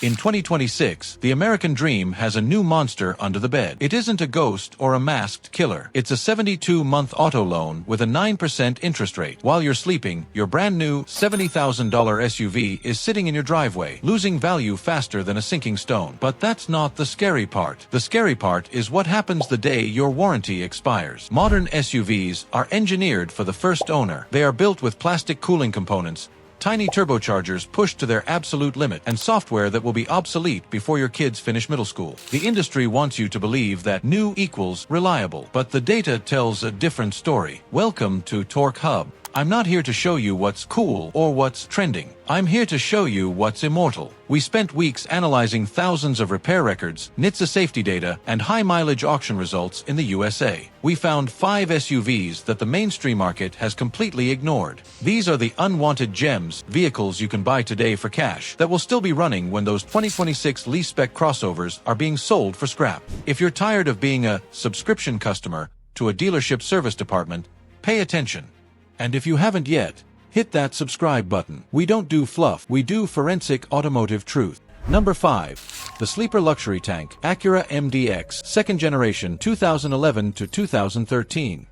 In 2026, the American dream has a new monster under the bed. It isn't a ghost or a masked killer. It's a 72-month auto loan with a 9% interest rate. While you're sleeping, your brand new $70,000 SUV is sitting in your driveway, losing value faster than a sinking stone. But that's not the scary part. The scary part is what happens the day your warranty expires. Modern SUVs are engineered for the first owner. They are built with plastic cooling components, tiny turbochargers pushed to their absolute limit, and software that will be obsolete before your kids finish middle school. The industry wants you to believe that new equals reliable, but the data tells a different story. Welcome to Torque Hub. I'm not here to show you what's cool or what's trending. I'm here to show you what's immortal. We spent weeks analyzing thousands of repair records, NHTSA safety data, and high-mileage auction results in the USA. We found 5 SUVs that the mainstream market has completely ignored. These are the unwanted gems, vehicles you can buy today for cash, that will still be running when those 2026 lease-spec crossovers are being sold for scrap. If you're tired of being a subscription customer to a dealership service department, pay attention. And if you haven't yet, hit that subscribe button. We don't do fluff, we do forensic automotive truth. Number 5. The sleeper luxury tank, Acura MDX, second generation, 2011 to 2013.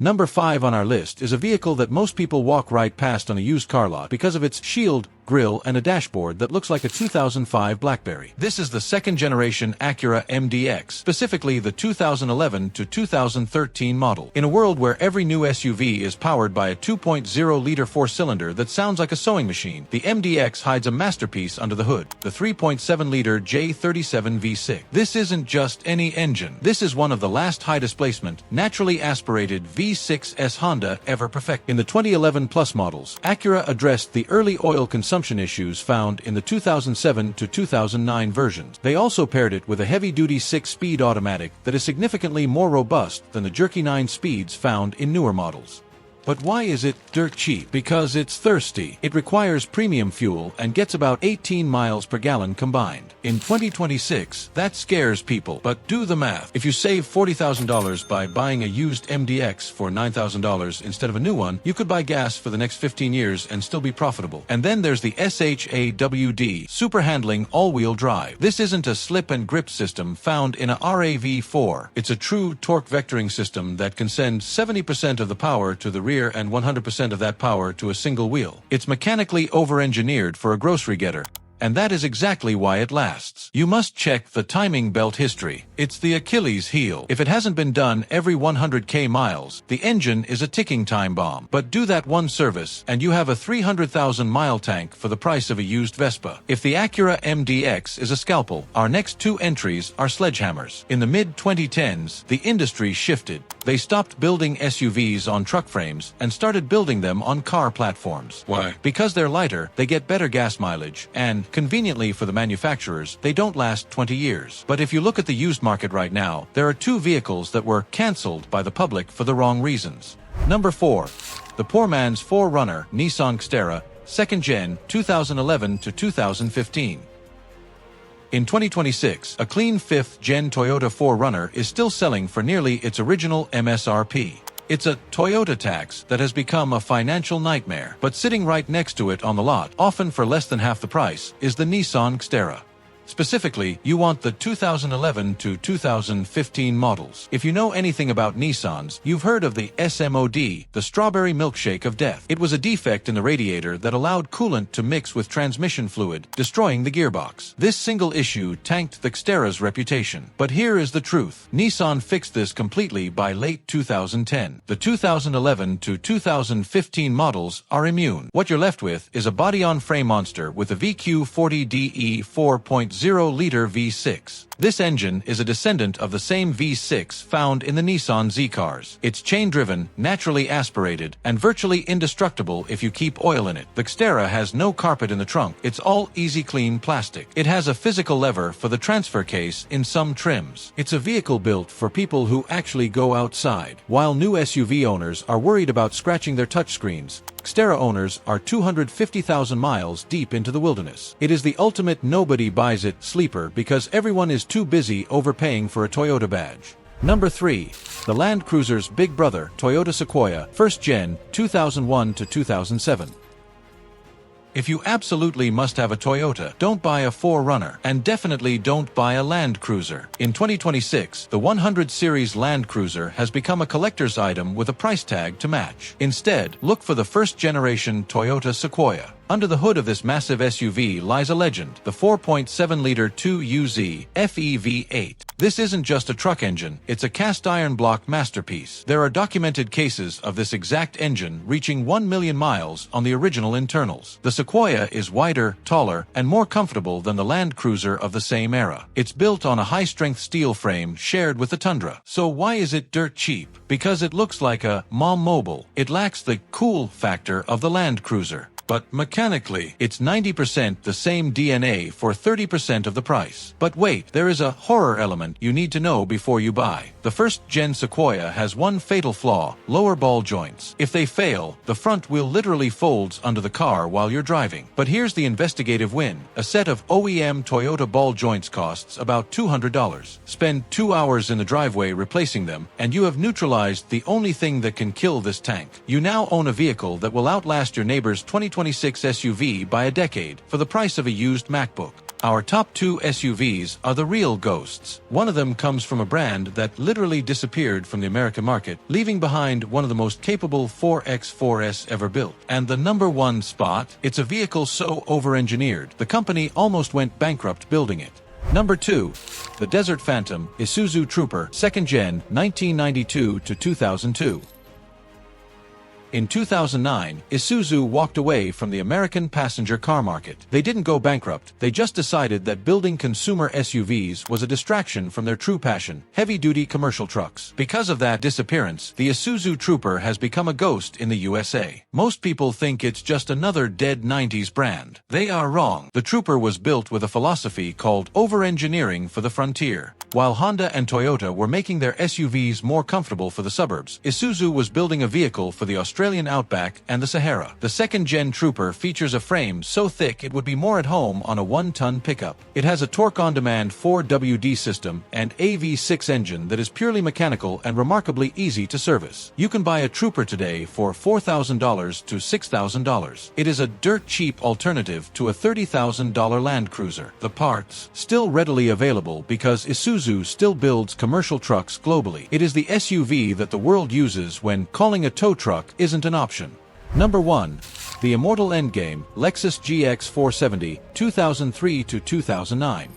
Number 5 on our list is a vehicle that most people walk right past on a used car lot because of its shield, grille, and a dashboard that looks like a 2005 BlackBerry. This is the second-generation Acura MDX, specifically the 2011 to 2013 model. In a world where every new SUV is powered by a 2.0-liter four-cylinder that sounds like a sewing machine, the MDX hides a masterpiece under the hood, the 3.7-liter J37 V6. This isn't just any engine. This is one of the last high-displacement, naturally aspirated V6s Honda ever perfect. In the 2011 Plus models, Acura addressed the early oil consumption issues found in the 2007 to 2009 versions. They also paired it with a heavy-duty 6-speed automatic that is significantly more robust than the jerky 9 speeds found in newer models. But why is it dirt cheap? Because it's thirsty. It requires premium fuel and gets about 18 miles per gallon combined. In 2026, that scares people. But do the math. If you save $40,000 by buying a used MDX for $9,000 instead of a new one, you could buy gas for the next 15 years and still be profitable. And then there's the SHAWD, Super Handling All-Wheel Drive. This isn't a slip and grip system found in a RAV4. It's a true torque vectoring system that can send 70% of the power to the rear and 100% of that power to a single wheel. It's mechanically over-engineered for a grocery getter, and that is exactly why it lasts. You must check the timing belt history. It's the Achilles heel. If it hasn't been done every 100k miles, the engine is a ticking time bomb. But do that one service, and you have a 300,000-mile tank for the price of a used Vespa. If the Acura MDX is a scalpel, our next 2 entries are sledgehammers. In the mid-2010s, the industry shifted. They stopped building SUVs on truck frames and started building them on car platforms. Why? Because they're lighter, they get better gas mileage, and, conveniently for the manufacturers, they don't last 20 years. But if you look at the used market right now, there are 2 vehicles that were cancelled by the public for the wrong reasons. Number 4. The poor man's 4Runner, Nissan Xterra, second gen, 2011 to 2015. In 2026, a clean 5th-gen Toyota 4Runner is still selling for nearly its original MSRP. It's a Toyota tax that has become a financial nightmare, but sitting right next to it on the lot, often for less than half the price, is the Nissan Xterra. Specifically, you want the 2011 to 2015 models. If you know anything about Nissans, you've heard of the SMOD, the strawberry milkshake of death. It was a defect in the radiator that allowed coolant to mix with transmission fluid, destroying the gearbox. This single issue tanked the Xterra's reputation. But here is the truth. Nissan fixed this completely by late 2010. The 2011 to 2015 models are immune. What you're left with is a body-on-frame monster with a VQ40DE 4.0-liter V6. This engine is a descendant of the same V6 found in the Nissan Z cars. It's chain-driven, naturally aspirated, and virtually indestructible if you keep oil in it. The Xterra has no carpet in the trunk. It's all easy-clean plastic. It has a physical lever for the transfer case in some trims. It's a vehicle built for people who actually go outside. While new SUV owners are worried about scratching their touchscreens, Xterra owners are 250,000 miles deep into the wilderness. It is the ultimate nobody-buys-it sleeper because everyone is too busy overpaying for a Toyota badge. Number 3. The Land Cruiser's big brother, Toyota Sequoia, first gen, 2001 to 2007. If you absolutely must have a Toyota, don't buy a 4Runner, and definitely don't buy a Land Cruiser. In 2026, the 100 series Land Cruiser has become a collector's item with a price tag to match. Instead, look for the first-generation Toyota Sequoia. Under the hood of this massive SUV lies a legend, the 4.7-liter 2UZ FE V8. This isn't just a truck engine, it's a cast-iron block masterpiece. There are documented cases of this exact engine reaching 1 million miles on the original internals. The Sequoia is wider, taller, and more comfortable than the Land Cruiser of the same era. It's built on a high-strength steel frame shared with the Tundra. So why is it dirt cheap? Because it looks like a mom mobile. It lacks the cool factor of the Land Cruiser. But mechanically, it's 90% the same DNA for 30% of the price. But wait, there is a horror element you need to know before you buy. The first-gen Sequoia has one fatal flaw: lower ball joints. If they fail, the front wheel literally folds under the car while you're driving. But here's the investigative win. A set of OEM Toyota ball joints costs about $200. Spend 2 hours in the driveway replacing them, and you have neutralized the only thing that can kill this tank. You now own a vehicle that will outlast your neighbor's 2026 SUV by a decade for the price of a used MacBook. Our top 2 SUVs are the real ghosts. One of them comes from a brand that literally disappeared from the American market, leaving behind one of the most capable 4X4S ever built. And the number 1 spot, it's a vehicle so over-engineered, the company almost went bankrupt building it. Number 2. The Desert Phantom Isuzu Trooper 2nd Gen 1992 to 2002. In 2009, Isuzu walked away from the American passenger car market. They didn't go bankrupt, they just decided that building consumer SUVs was a distraction from their true passion, heavy-duty commercial trucks. Because of that disappearance, the Isuzu Trooper has become a ghost in the USA. Most people think it's just another dead 90s brand. They are wrong. The Trooper was built with a philosophy called over-engineering for the frontier. While Honda and Toyota were making their SUVs more comfortable for the suburbs, Isuzu was building a vehicle for the Australian outback and the Sahara. The second-gen Trooper features a frame so thick it would be more at home on a 1-ton pickup. It has a torque-on-demand 4WD system and a V6 engine that is purely mechanical and remarkably easy to service. You can buy a Trooper today for $4,000 to $6,000. It is a dirt-cheap alternative to a $30,000 Land Cruiser. The parts, still readily available because Isuzu still builds commercial trucks globally. It is the SUV that the world uses when calling a tow truck isn't an option. Number 1. The Immortal Endgame Lexus GX 470 2003 to 2009.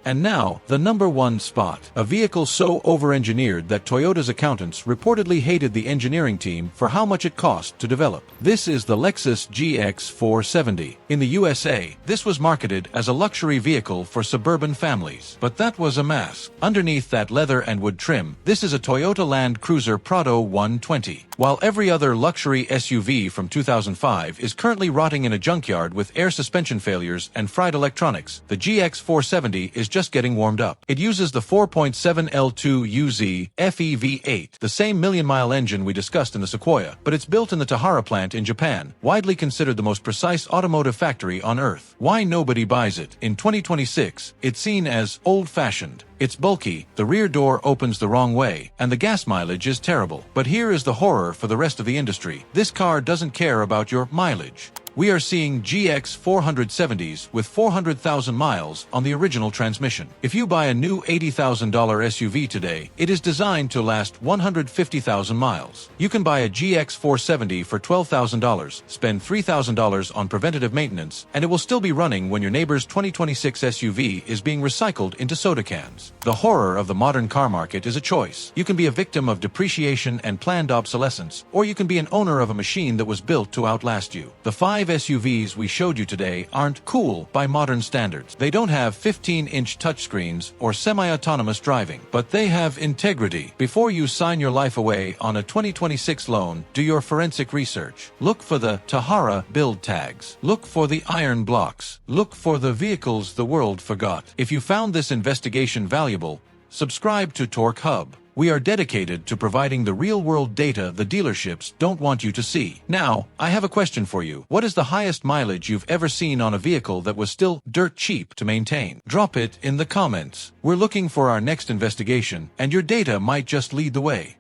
And now, the number 1 spot. A vehicle so over-engineered that Toyota's accountants reportedly hated the engineering team for how much it cost to develop. This is the Lexus GX 470. In the USA, this was marketed as a luxury vehicle for suburban families. But that was a mask. Underneath that leather and wood trim, this is a Toyota Land Cruiser Prado 120. While every other luxury SUV from 2005 is currently rotting in a junkyard with air suspension failures and fried electronics, the GX 470 is just getting warmed up. It uses the 4.7 L2UZ FE V8, the same million-mile engine we discussed in the Sequoia, but it's built in the Tahara plant in Japan, widely considered the most precise automotive factory on Earth. Why nobody buys it? In 2026, it's seen as old-fashioned. It's bulky, the rear door opens the wrong way, and the gas mileage is terrible. But here is the horror for the rest of the industry. This car doesn't care about your mileage. We are seeing GX 470s with 400,000 miles on the original transmission. If you buy a new $80,000 SUV today, it is designed to last 150,000 miles. You can buy a GX 470 for $12,000, spend $3,000 on preventative maintenance, and it will still be running when your neighbor's 2026 SUV is being recycled into soda cans. The horror of the modern car market is a choice. You can be a victim of depreciation and planned obsolescence, or you can be an owner of a machine that was built to outlast you. The 5 SUVs we showed you today aren't cool by modern standards. They don't have 15-inch touchscreens or semi-autonomous driving, but they have integrity. Before you sign your life away on a 2026 loan, do your forensic research. Look for the Tahara build tags. Look for the iron blocks. Look for the vehicles the world forgot. If you found this investigation valuable, subscribe to Torque Hub. We are dedicated to providing the real-world data the dealerships don't want you to see. Now, I have a question for you. What is the highest mileage you've ever seen on a vehicle that was still dirt cheap to maintain? Drop it in the comments. We're looking for our next investigation, and your data might just lead the way.